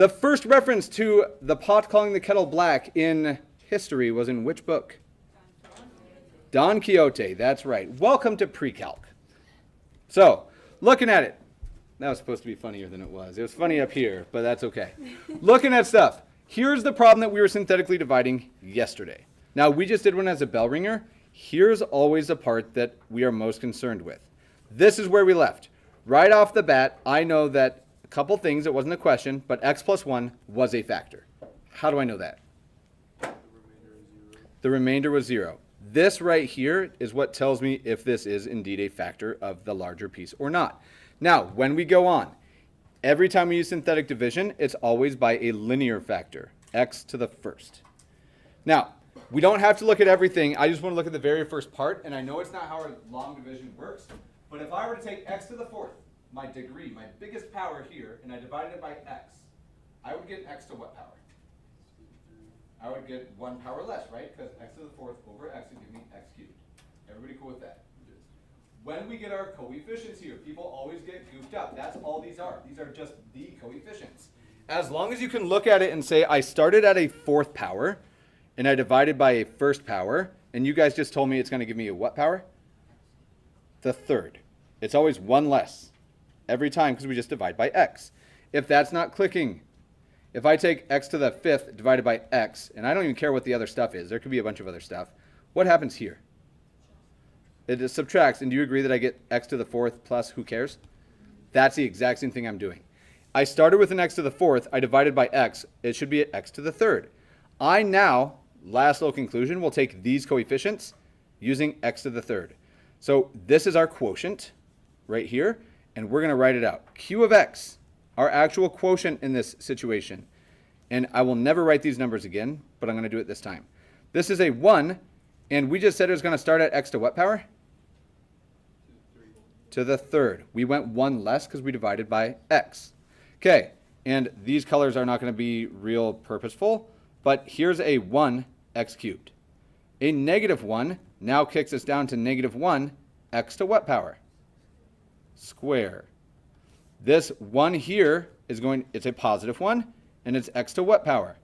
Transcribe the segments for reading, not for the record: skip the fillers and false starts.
The first reference to the pot calling the kettle black in history was in which book? Don Quixote, that's right. Welcome to Precalc. So, looking at it. That was supposed to be funnier than it was. It was funny up here, but that's okay. Looking at stuff. Here's the problem that we were synthetically dividing yesterday. Now, we just did one as a bell ringer. Here's always the part that we are most concerned with. This is where we left. Right off the bat, I know that a couple things, it wasn't a question, but x plus 1 was a factor. How do I know that? The remainder was 0. This right here is what tells me if this is indeed a factor of the larger piece or not. Now, when we go on, every time we use synthetic division, it's always by a linear factor, x to the first. Now, we don't have to look at everything. I just want to look at the very first part, and I know it's not how our long division works, but if I were to take x to the fourth, my degree, my biggest power here, and I divided it by x, I would get x to what power? I would get 1 power less, right? Because x to the fourth over x would give me x cubed. Everybody cool with that? When we get our coefficients here, people always get goofed up. That's all these are. These are just the coefficients. As long as you can look at it and say, I started at a fourth power, and I divided by a first power, and you guys just told me it's going to give me a what power? The third. It's always 1 less every time because we just divide by x. If that's not clicking, if I take x to the fifth divided by x, and I don't even care what the other stuff is, there could be a bunch of other stuff, what happens here? It just subtracts, and do you agree that I get x to the fourth plus who cares? That's the exact same thing I'm doing. I started with an x to the fourth, I divided by x, it should be at x to the third. I now, last little conclusion, will take these coefficients using x to the third. So this is our quotient right here, and we're going to write it out. Q of x, our actual quotient in this situation. And I will never write these numbers again, but I'm going to do it this time. This is a 1, and we just said it was going to start at x to what power? To the third. We went 1 less because we divided by x. Okay, and these colors are not going to be real purposeful, but here's a 1 x cubed. A negative 1 now kicks us down to negative 1 x to what power? Square. This 1 here is it's a positive 1, and it's x to what power?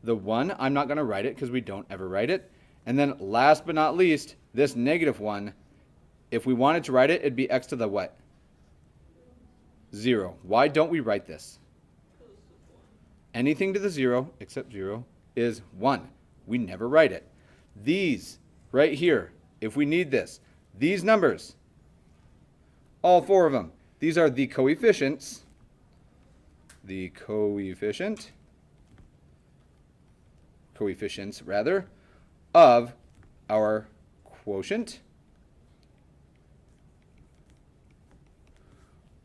The 1, I'm not going to write it because we don't ever write it. And then last but not least, this negative 1, if we wanted to write it, it'd be x to the what? 0. Why don't we write this? Anything to the 0 except 0 is 1. We never write it. These right here, if we need this, these numbers, all 4 of them, these are the coefficients, coefficients rather, of our quotient,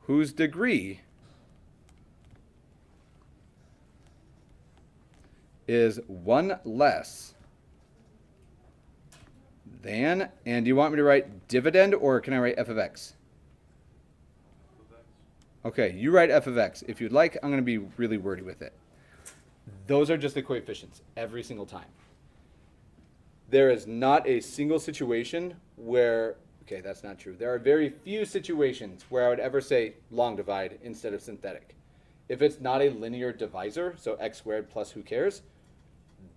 whose degree is 1 less than, and do you want me to write dividend or can I write f of x? Okay, you write f of x. If you'd like, I'm going to be really wordy with it. Those are just the coefficients every single time. There is not a single situation where, okay, that's not true. There are very few situations where I would ever say long divide instead of synthetic. If it's not a linear divisor, so x squared plus who cares,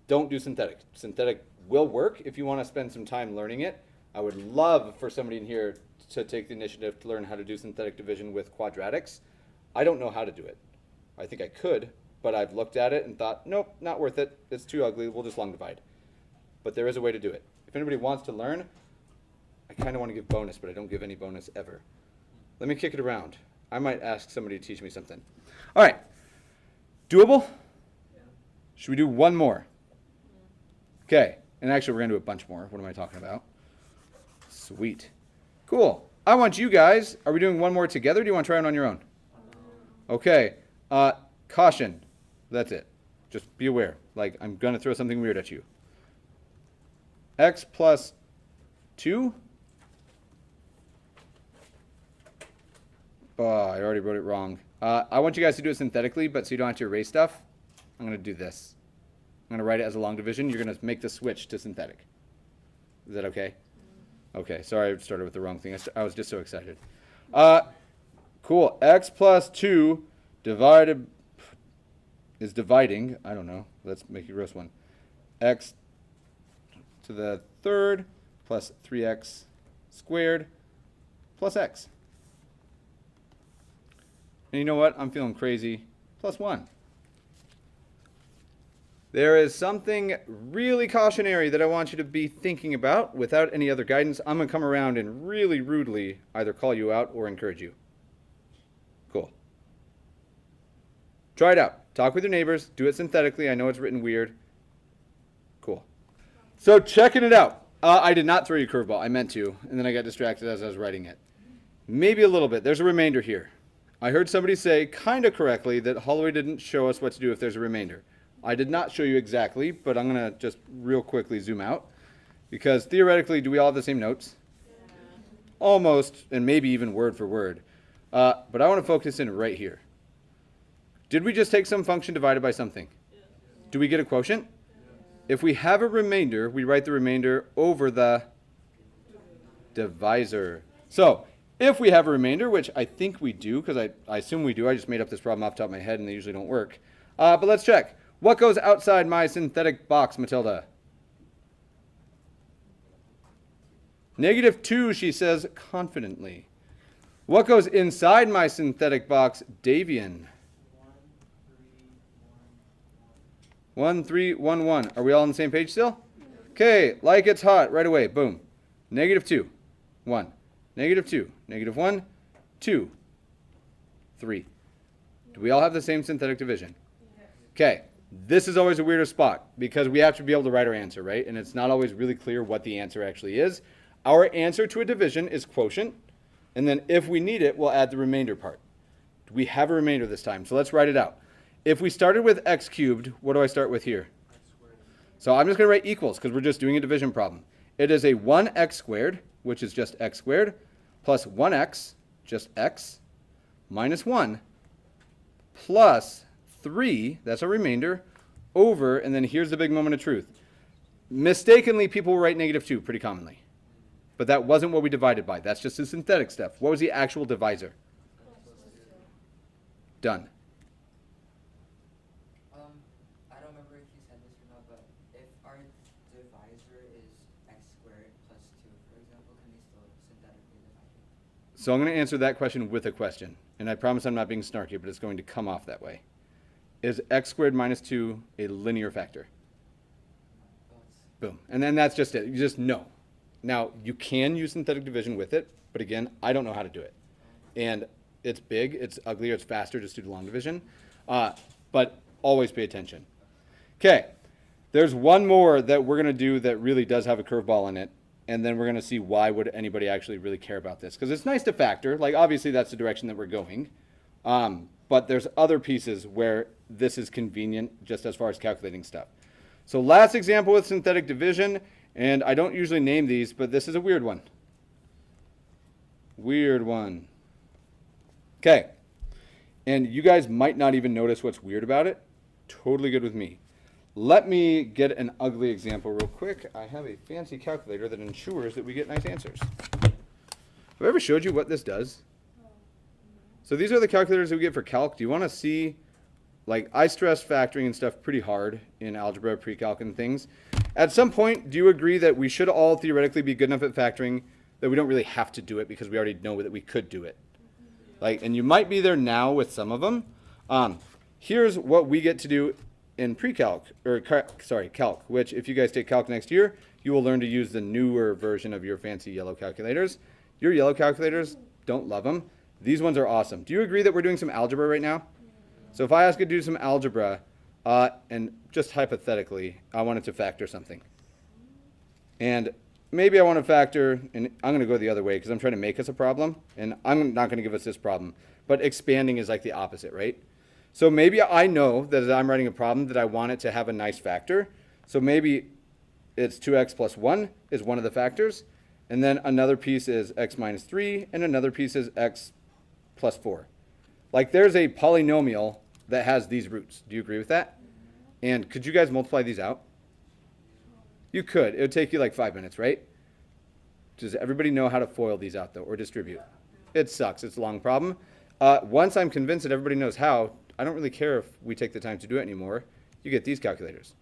don't do synthetic. Synthetic will work if you want to spend some time learning it. I would love for somebody in here to take the initiative to learn how to do synthetic division with quadratics. I don't know how to do it. I think I could, but I've looked at it and thought, nope, not worth it. It's too ugly. We'll just long divide. But there is a way to do it. If anybody wants to learn, I kind of want to give bonus, but I don't give any bonus ever. Let me kick it around. I might ask somebody to teach me something. All right. Doable? Yeah. Should we do one more? Okay. And actually, we're going to do a bunch more. What am I talking about? Sweet. Cool. I want you guys, are we doing one more together or do you want to try it on your own? Okay. Caution. That's it. Just be aware. Like, I'm going to throw something weird at you. X plus 2. Oh, I already wrote it wrong. I want you guys to do it synthetically, but so you don't have to erase stuff, I'm going to do this. I'm going to write it as a long division. You're going to make the switch to synthetic. Is that okay? Okay, sorry I started with the wrong thing. I was just so excited. Cool. X plus 2 divided... is dividing, I don't know, let's make a gross one, x to the third plus 3x squared plus x. And you know what? I'm feeling crazy. Plus 1. There is something really cautionary that I want you to be thinking about. Without any other guidance, I'm going to come around and really rudely either call you out or encourage you. Cool. Try it out. Talk with your neighbors. Do it synthetically. I know it's written weird. Cool. So checking it out. I did not throw you a curveball. I meant to, and then I got distracted as I was writing it. Maybe a little bit. There's a remainder here. I heard somebody say, kind of correctly, that Holloway didn't show us what to do if there's a remainder. I did not show you exactly, but I'm going to just real quickly zoom out. Because theoretically, do we all have the same notes? Yeah. Almost, and maybe even word for word. But I want to focus in right here. Did we just take some function divided by something? Yeah. Do we get a quotient? Yeah. If we have a remainder, we write the remainder over the divisor. So, if we have a remainder, which I think we do, because I assume we do. I just made up this problem off the top of my head, and they usually don't work. But let's check. What goes outside my synthetic box, Matilda? -2, she says confidently. What goes inside my synthetic box, Davian? 1, 3, 1, 1. Are we all on the same page still? Okay, like it's hot, right away. Boom. -2, 1. -2, -1, 2, 3. Do we all have the same synthetic division? Okay, this is always a weirder spot because we have to be able to write our answer, right? And it's not always really clear what the answer actually is. Our answer to a division is quotient, and then if we need it, we'll add the remainder part. We have a remainder this time, so let's write it out. If we started with x cubed, what do I start with here? So I'm just going to write equals because we're just doing a division problem. It is a 1x squared, which is just x squared, plus 1x, just x, minus 1, plus 3, that's a remainder, over, and then here's the big moment of truth. Mistakenly, people will write -2 pretty commonly. But that wasn't what we divided by. That's just the synthetic stuff. What was the actual divisor? Done. I don't remember if you said this or not, but if our divisor is x squared plus 2, for example, can we still synthetically divide it? So I'm going to answer that question with a question. And I promise I'm not being snarky, but it's going to come off that way. Is x squared minus 2 a linear factor? Boom. And then that's just it. You just know. Now, you can use synthetic division with it, but again, I don't know how to do it. And it's big, it's uglier, it's faster just to do long division. But always pay attention. Okay, there's one more that we're going to do that really does have a curveball in it. And then we're going to see why would anybody actually really care about this. Because it's nice to factor. Like, obviously, that's the direction that we're going. But there's other pieces where this is convenient just as far as calculating stuff. So last example with synthetic division. And I don't usually name these, but this is a weird one. Weird one. Okay. And you guys might not even notice what's weird about it. Totally good with me. Let me get an ugly example real quick. I have a fancy calculator that ensures that we get nice answers. Have I ever showed you what this does? So these are the calculators that we get for calc. Do you want to see, like, I stress factoring and stuff pretty hard in algebra, pre-calc, and things. At some point, do you agree that we should all theoretically be good enough at factoring that we don't really have to do it because we already know that we could do it? Like, and you might be there now with some of them. Here's what we get to do in pre-calc, or calc, which if you guys take calc next year, you will learn to use the newer version of your fancy yellow calculators. Your yellow calculators, don't love them. These ones are awesome. Do you agree that we're doing some algebra right now? So if I ask you to do some algebra, and just hypothetically, I wanted to factor something. And maybe I want to factor, and I'm going to go the other way because I'm trying to make us a problem, and I'm not going to give us this problem. But expanding is like the opposite, right? So maybe I know that as I'm writing a problem that I want it to have a nice factor. So maybe it's 2x plus 1 is one of the factors. And then another piece is x minus 3, and another piece is x plus 4. Like there's a polynomial that has these roots. Do you agree with that? And could you guys multiply these out? You could. It would take you like 5 minutes, right? Does everybody know how to FOIL these out, though, or distribute? It sucks. It's a long problem. Once I'm convinced that everybody knows how, I don't really care if we take the time to do it anymore. You get these calculators.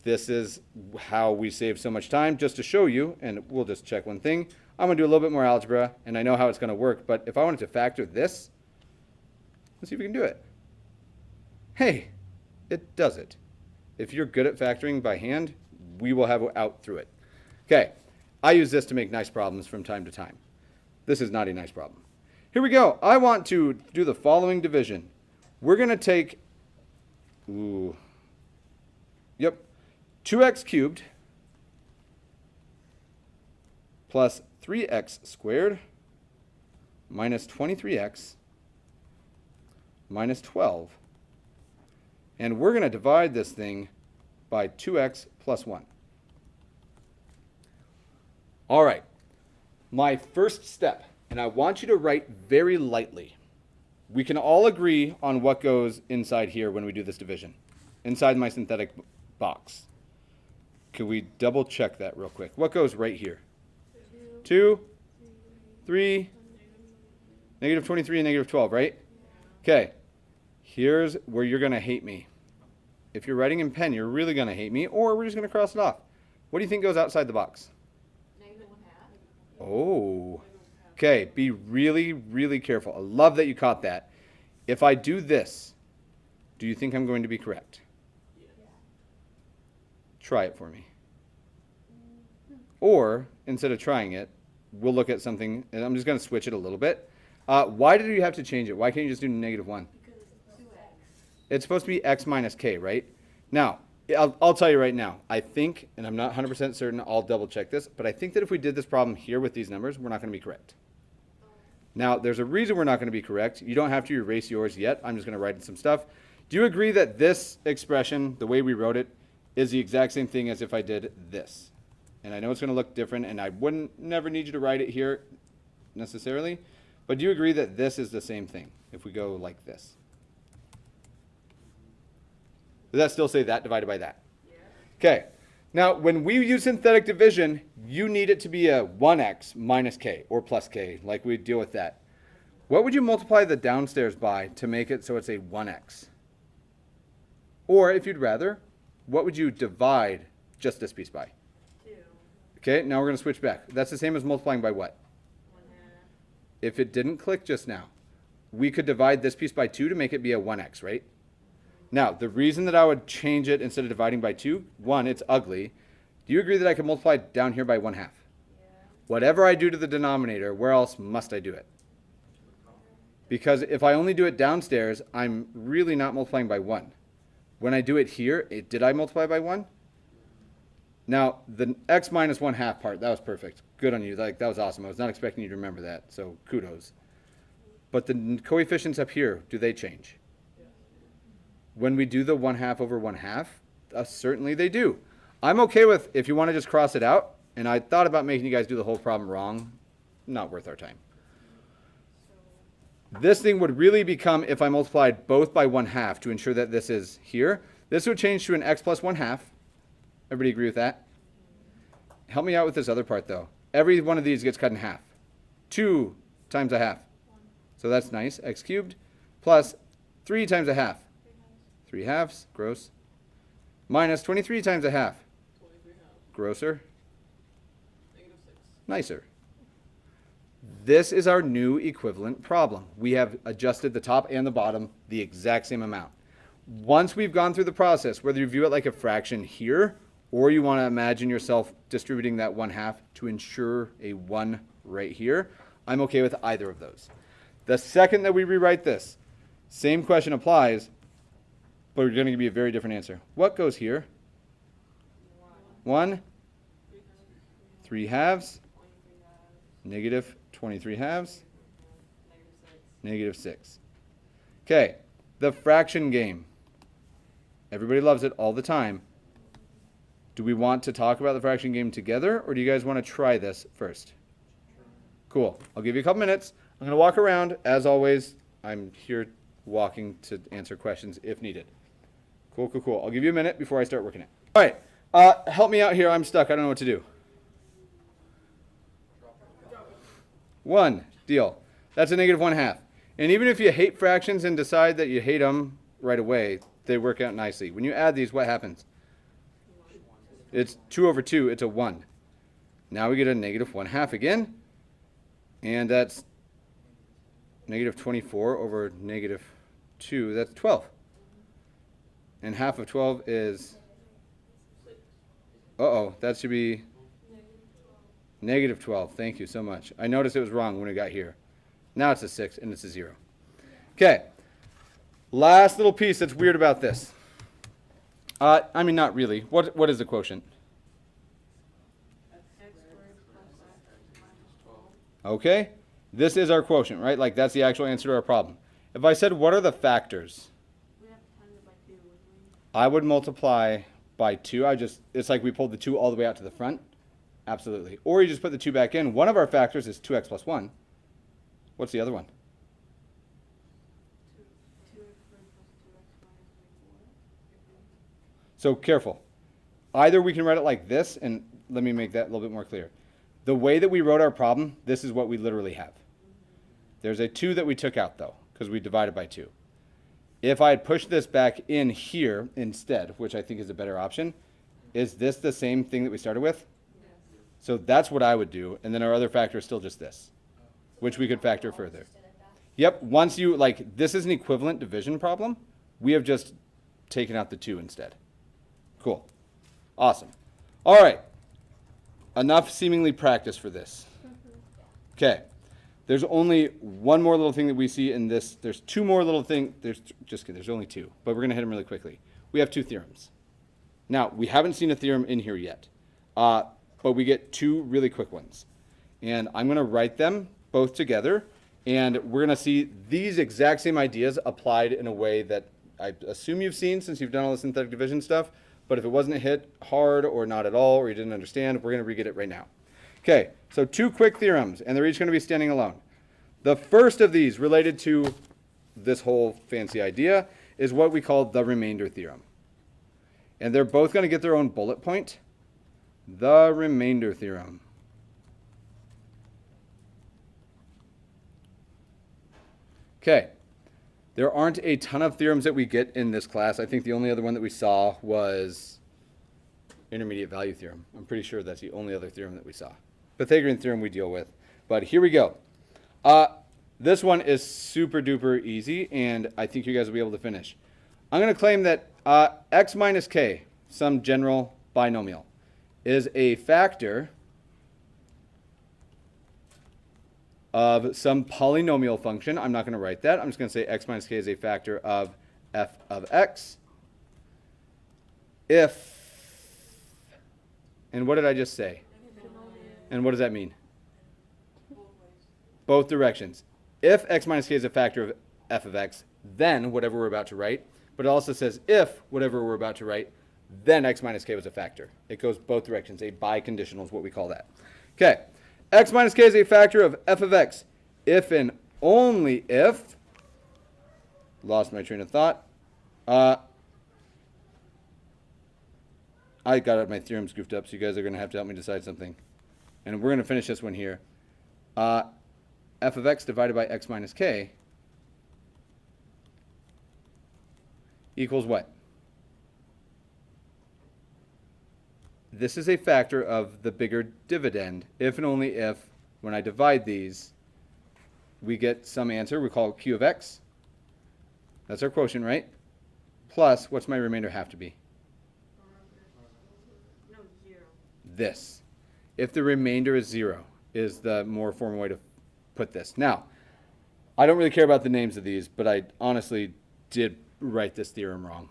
This is how we save so much time, just to show you, and we'll just check one thing. I'm going to do a little bit more algebra, and I know how it's going to work, but if I wanted to factor this, let's see if we can do it. Hey, it does it. If you're good at factoring by hand, we will have out through it. Okay, I use this to make nice problems from time to time. This is not a nice problem. Here we go. I want to do the following division. We're going to take, 2x cubed plus 3x squared minus 23x minus 12. And we're going to divide this thing by 2x plus 1. All right, my first step, and I want you to write very lightly. We can all agree on what goes inside here when we do this division, inside my synthetic box. Can we double check that real quick? What goes right here? 2, 3, negative 23 and negative 12, right? Okay, here's where you're going to hate me. If you're writing in pen, you're really going to hate me, or we're just going to cross it off. What do you think goes outside the box? Oh, okay, be really, really careful. I love that you caught that. If I do this, do you think I'm going to be correct? Try it for me. Or, instead of trying it, we'll look at something, and I'm just going to switch it a little bit. Why did you have to change it? Why can't you just do negative 1? Because it's 2x. It's supposed to be x minus k, right? Now, I'll tell you right now, I think, and I'm not 100% certain, I'll double check this, but I think that if we did this problem here with these numbers, we're not going to be correct. Now, there's a reason we're not going to be correct. You don't have to erase yours yet. I'm just going to write in some stuff. Do you agree that this expression, the way we wrote it, is the exact same thing as if I did this? And I know it's going to look different, and I wouldn't never need you to write it here necessarily, but do you agree that this is the same thing if we go like this? Does that still say that divided by that? Yeah. Okay. Now, when we use synthetic division, you need it to be a 1x minus k or plus k, like we deal with that. What would you multiply the downstairs by to make it so it's a 1x? Or if you'd rather, what would you divide just this piece by? 2. Okay, now we're going to switch back. That's the same as multiplying by what? 1/2. If it didn't click just now, we could divide this piece by 2 to make it be a 1x, right? Now, the reason that I would change it instead of dividing by 2, 1, it's ugly. Do you agree that I can multiply down here by 1/2? Yeah. Whatever I do to the denominator, where else must I do it? Because if I only do it downstairs, I'm really not multiplying by 1. When I do it here, did I multiply by 1? Now, the x minus 1/2 part, that was perfect. Good on you. That was awesome. I was not expecting you to remember that, so kudos. But the coefficients up here, do they change? When we do the 1/2 over 1/2, certainly they do. I'm okay with, if you want to just cross it out, and I thought about making you guys do the whole problem wrong, not worth our time. This thing would really become, if I multiplied both by 1/2 to ensure that this is here, this would change to an x plus 1/2. Everybody agree with that? Help me out with this other part though. Every one of these gets cut in half. 2 times 1/2. So that's nice. X cubed plus 3 times 1/2. 3/2, gross. Minus 23 times 1/2. 23 halves. Grosser. Negative 6. Nicer. This is our new equivalent problem. We have adjusted the top and the bottom the exact same amount. Once we've gone through the process, whether you view it like a fraction here, or you want to imagine yourself distributing that 1/2 to ensure a 1 right here, I'm okay with either of those. The second that we rewrite this, same question applies, but we're going to give you a very different answer. What goes here? 1, 3 halves, negative 23 halves, negative 6. Okay, the fraction game. Everybody loves it all the time. Do we want to talk about the fraction game together, or do you guys want to try this first? Cool. I'll give you a couple minutes. I'm going to walk around. As always, I'm here walking to answer questions if needed. Cool, cool, cool. I'll give you a minute before I start working it. All right. Help me out here. I'm stuck. I don't know what to do. 1, deal. That's a negative 1/2. And even if you hate fractions and decide that you hate them right away, they work out nicely. When you add these, what happens? It's 2 over 2, it's a 1. Now we get a negative 1/2 again. And that's negative 24 over negative 2, that's 12. And half of 12 is, that should be negative 12. Thank you so much. I noticed it was wrong when it got here. Now it's a 6 and it's a 0. Okay, last little piece that's weird about this. I mean, not really. What is the quotient? Okay, this is our quotient, right? Like that's the actual answer to our problem. If I said, what are the factors? I would multiply by 2. It's like we pulled the 2 all the way out to the front. Absolutely. Or you just put the 2 back in. One of our factors is 2x plus 1. What's the other one? So careful. Either we can write it like this, and let me make that a little bit more clear. The way that we wrote our problem, this is what we literally have. There's a 2 that we took out, though, because we divided by 2. If I had pushed this back in here instead, which I think is a better option, is this the same thing that we started with? Yes. So that's what I would do, and then our other factor is still just this, which we could factor further. Yep, once you, like, this is an equivalent division problem. We have just taken out the 2 instead. Cool. Awesome. All right. Enough seemingly practice for this. Okay. There's only one more little thing that we see in this. There's 2 more little things. Just kidding. There's only 2, but we're going to hit them really quickly. We have 2 theorems. Now, we haven't seen a theorem in here yet, but we get 2 really quick ones. And I'm going to write them both together, and we're going to see these exact same ideas applied in a way that I assume you've seen since you've done all the synthetic division stuff. But if it wasn't hit hard or not at all, or you didn't understand, we're going to re-get it right now. Okay, so 2 quick theorems, and they're each going to be standing alone. The first of these, related to this whole fancy idea, is what we call the remainder theorem. And they're both going to get their own bullet point. The remainder theorem. Okay. There aren't a ton of theorems that we get in this class. I think the only other one that we saw was intermediate value theorem. I'm pretty sure that's the only other theorem that we saw. Pythagorean theorem we deal with. But here we go. This one is super duper easy, and I think you guys will be able to finish. I'm going to claim that x minus k, some general binomial, is a factor of some polynomial function. I'm not going to write that. I'm just going to say x minus k is a factor of f of x if, and what did I just say? And what does that mean? Both directions. If x minus k is a factor of f of x, then whatever we're about to write. But it also says if whatever we're about to write, then x minus k was a factor. It goes both directions. A biconditional is what we call that. Okay. X minus k is a factor of f of x if and only if, lost my train of thought, I got my theorems goofed up, so you guys are going to have to help me decide something. And we're going to finish this one here. F of x divided by x minus k equals what? This is a factor of the bigger dividend if and only if, when I divide these, we get some answer. We call it q of x. That's our quotient, right? Plus, what's my remainder have to be? No, 0. This. If the remainder is 0 is the more formal way to put this. Now, I don't really care about the names of these, but I honestly did write this theorem wrong.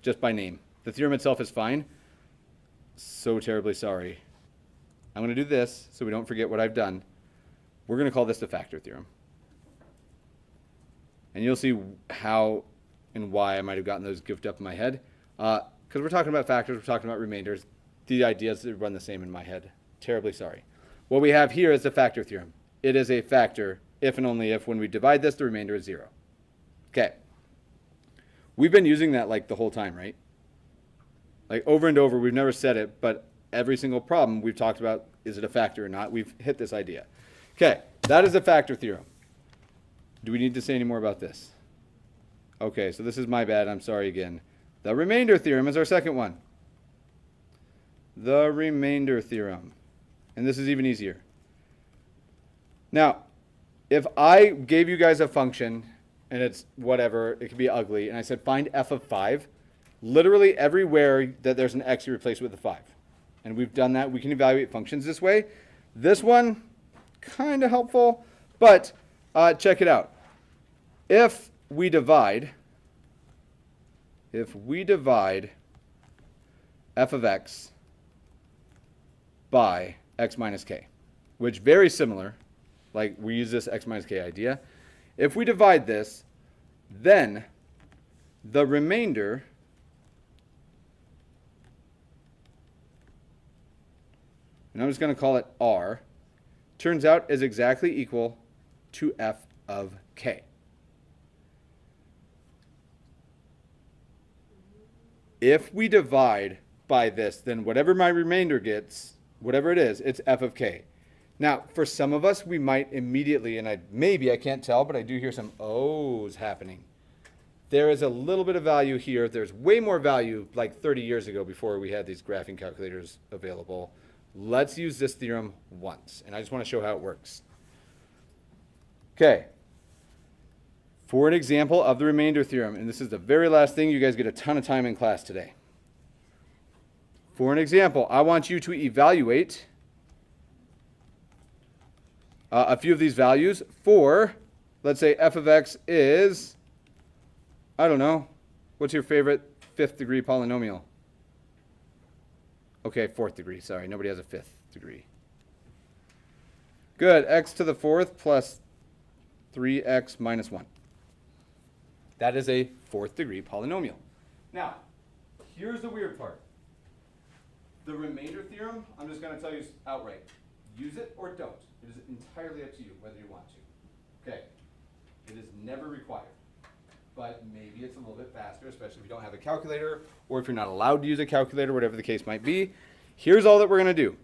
Just by name. The theorem itself is fine. So terribly sorry. I'm going to do this so we don't forget what I've done. We're going to call this the factor theorem. And you'll see how and why I might have gotten those goofed up in my head. Because we're talking about factors, we're talking about remainders. The ideas run the same in my head. Terribly sorry. What we have here is the factor theorem. It is a factor if and only if when we divide this, the remainder is 0. Okay. We've been using that like the whole time, right? Like over and over, we've never said it, but every single problem we've talked about, is it a factor or not? We've hit this idea. Okay, that is the factor theorem. Do we need to say any more about this? Okay, so this is my bad. I'm sorry again. The remainder theorem is our second one. The remainder theorem. And this is even easier. Now, if I gave you guys a function, and it's whatever, it could be ugly, and I said find f of 5, literally everywhere that there's an x, you replace it with a 5. And we've done that. We can evaluate functions this way. This one, kind of helpful, but check it out. If we divide f of x by x minus k, which very similar, like we use this x minus k idea. If we divide this, then the remainder and I'm just going to call it r, turns out is exactly equal to f of k. If we divide by this, then whatever my remainder gets, whatever it is, it's f of k. Now, for some of us, we might immediately, and maybe I can't tell, but I do hear some O's happening. There is a little bit of value here. There's way more value like 30 years ago before we had these graphing calculators available. Let's use this theorem once, and I just want to show how it works. Okay. For an example of the remainder theorem, and this is the very last thing, you guys get a ton of time in class today. For an example, I want you to evaluate a few of these values for, let's say f of x is, I don't know, what's your favorite fifth degree polynomial? Okay, fourth degree, sorry, nobody has a fifth degree. Good, x to the fourth plus 3x minus 1. That is a fourth degree polynomial. Now, here's the weird part. The remainder theorem, I'm just going to tell you outright. Use it or don't. It is entirely up to you whether you want to. Okay. It is never required. But maybe it's a little bit faster, especially if you don't have a calculator or if you're not allowed to use a calculator, whatever the case might be. Here's all that we're going to do.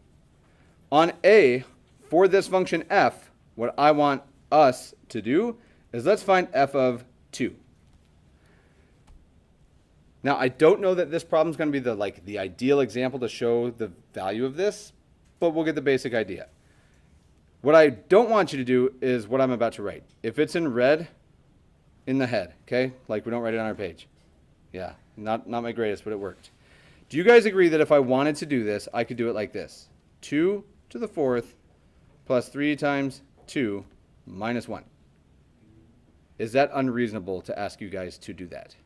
On A, for this function f, what I want us to do is let's find f of 2. Now, I don't know that this problem is going to be the ideal example to show the value of this, but we'll get the basic idea. What I don't want you to do is what I'm about to write. If it's in red, in the head, okay? Like we don't write it on our page. Yeah, not my greatest, but it worked. Do you guys agree that if I wanted to do this, I could do it like this? 2 to the fourth plus 3 times 2 minus 1. Is that unreasonable to ask you guys to do that?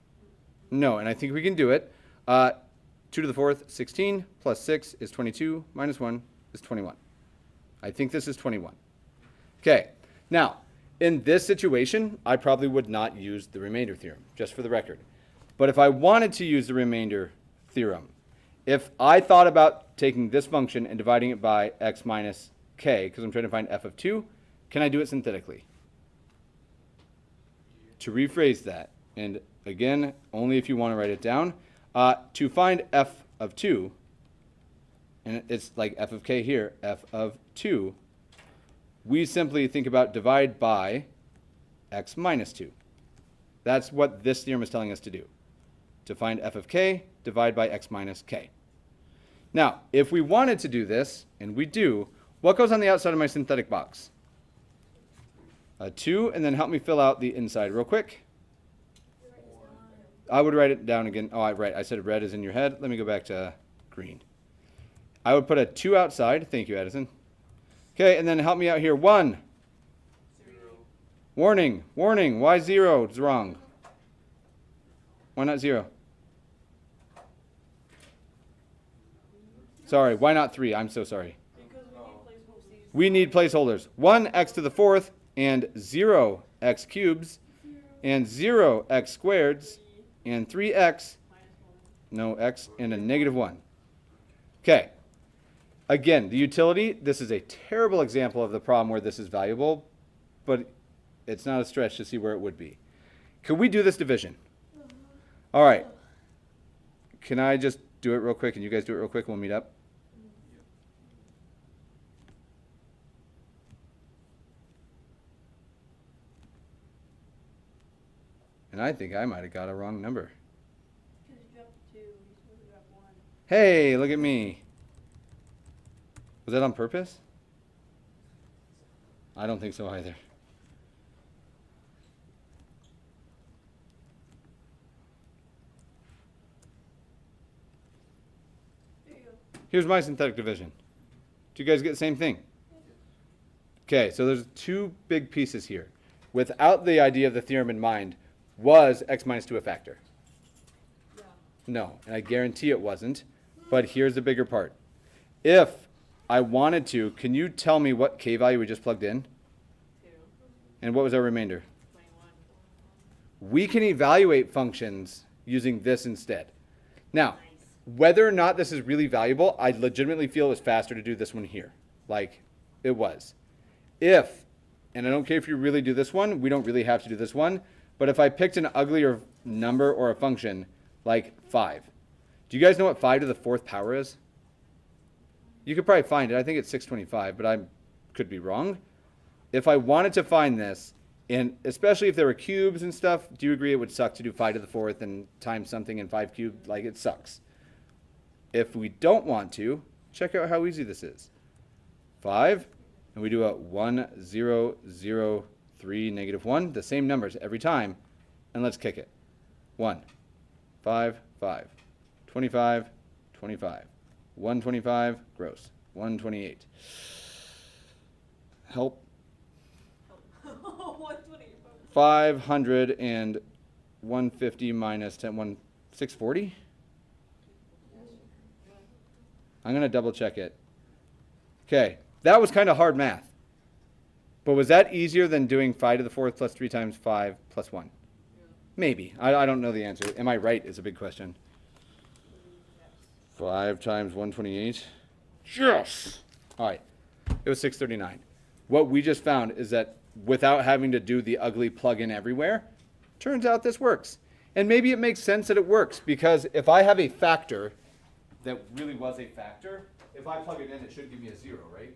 No, and I think we can do it. 2 to the fourth, 16, plus 6 is 22, minus 1 is 21. I think this is 21. Okay, now, in this situation, I probably would not use the remainder theorem, just for the record. But if I wanted to use the remainder theorem, if I thought about taking this function and dividing it by x minus k, because I'm trying to find f of 2, can I do it synthetically? To rephrase that, and again, only if you want to write it down, to find f of 2, and it's like f of k here, f of 2, we simply think about divide by x minus 2. That's what this theorem is telling us to do. To find f of k, divide by x minus k. Now, if we wanted to do this, and we do, what goes on the outside of my synthetic box? A 2, and then help me fill out the inside real quick. I would write it down again. Oh, right, I said red is in your head. Let me go back to green. I would put a 2 outside. Thank you, Addison. Okay, and then help me out here. 1. 0. Warning, warning. Why 0? It's wrong. Why not 0? Sorry, why not 3? I'm so sorry. Because We need placeholders. 1 x to the fourth and 0 x cubes and 0 x squareds and 3x, no x, and a negative 1. Okay. Again, the utility, this is a terrible example of the problem where this is valuable, but it's not a stretch to see where it would be. Could we do this division? All right. Can I just do it real quick, and you guys do it real quick, and we'll meet up? I think I might have got a wrong number. Because you dropped 2, you're supposed to drop 1. Hey, look at me. Was that on purpose? I don't think so either. There you go. Here's my synthetic division. Do you guys get the same thing? Okay, so there's 2 big pieces here. Without the idea of the theorem in mind, was x minus 2 a factor? Yeah. No, and I guarantee it wasn't. But here's the bigger part. If I wanted to, can you tell me what k value we just plugged in? 2. And what was our remainder? 21. We can evaluate functions using this instead. Now, whether or not this is really valuable, I legitimately feel it's faster to do this one here. Like, it was. If, and I don't care if you really do this one, we don't really have to do this one, but if I picked an uglier number or a function, like 5. Do you guys know what 5 to the 4th power is? You could probably find it. I think it's 625, but I could be wrong. If I wanted to find this, and especially if there were cubes and stuff, do you agree it would suck to do 5 to the 4th and times something in 5 cubed? Like, it sucks. If we don't want to, check out how easy this is. 5, and we do a 1, 0, 0, 3, negative 1, the same numbers every time, and let's kick it. 1, 5, 5, 25, 25, 125, gross, 128. Help. 120. 500 and 150 minus 10, 640? I'm going to double check it. Okay, that was kind of hard math. But was that easier than doing 5 to the 4th plus 3 times 5 plus 1? Yeah. Maybe. I don't know the answer. Am I right is a big question. Yes. 5 times 128. Yes! All right. It was 639. What we just found is that without having to do the ugly plug-in everywhere, turns out this works. And maybe it makes sense that it works, because if I have a factor that really was a factor, if I plug it in, it should give me a 0, right?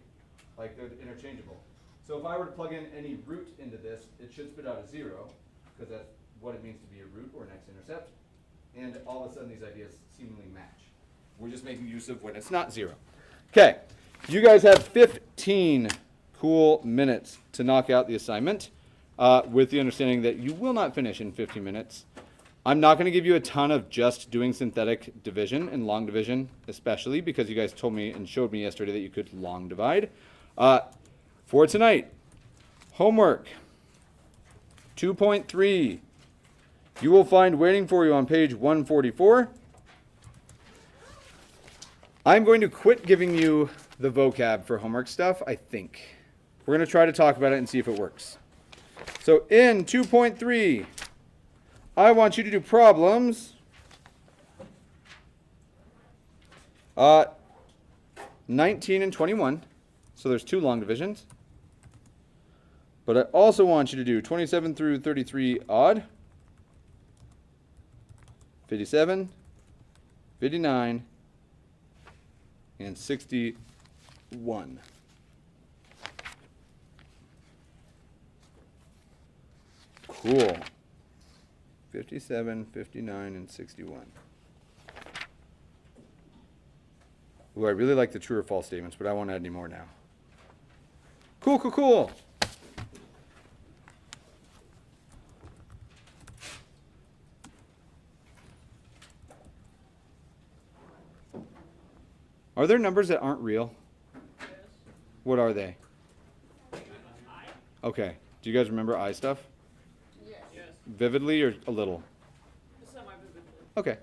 Like, they're interchangeable. So if I were to plug in any root into this, it should spit out a 0, because that's what it means to be a root or an x-intercept. And all of a sudden, these ideas seemingly match. We're just making use of when it's not 0. Okay, you guys have 15 cool minutes to knock out the assignment, with the understanding that you will not finish in 15 minutes. I'm not going to give you a ton of just doing synthetic division and long division, especially because you guys told me and showed me yesterday that you could long divide. For tonight, homework 2.3. You will find waiting for you on page 144. I'm going to quit giving you the vocab for homework stuff, I think. We're going to try to talk about it and see if it works. So in 2.3, I want you to do problems 19 and 21. So there's 2 long divisions. But I also want you to do 27 through 33 odd, 57, 59, and 61. Cool. 57, 59, and 61. Ooh, I really like the true or false statements, but I won't add any more now. Cool, cool, cool. Are there numbers that aren't real? Yes. What are they? I. Okay. Do you guys remember I stuff? Yes. Yes. Vividly or a little? Semi-vividly. Okay.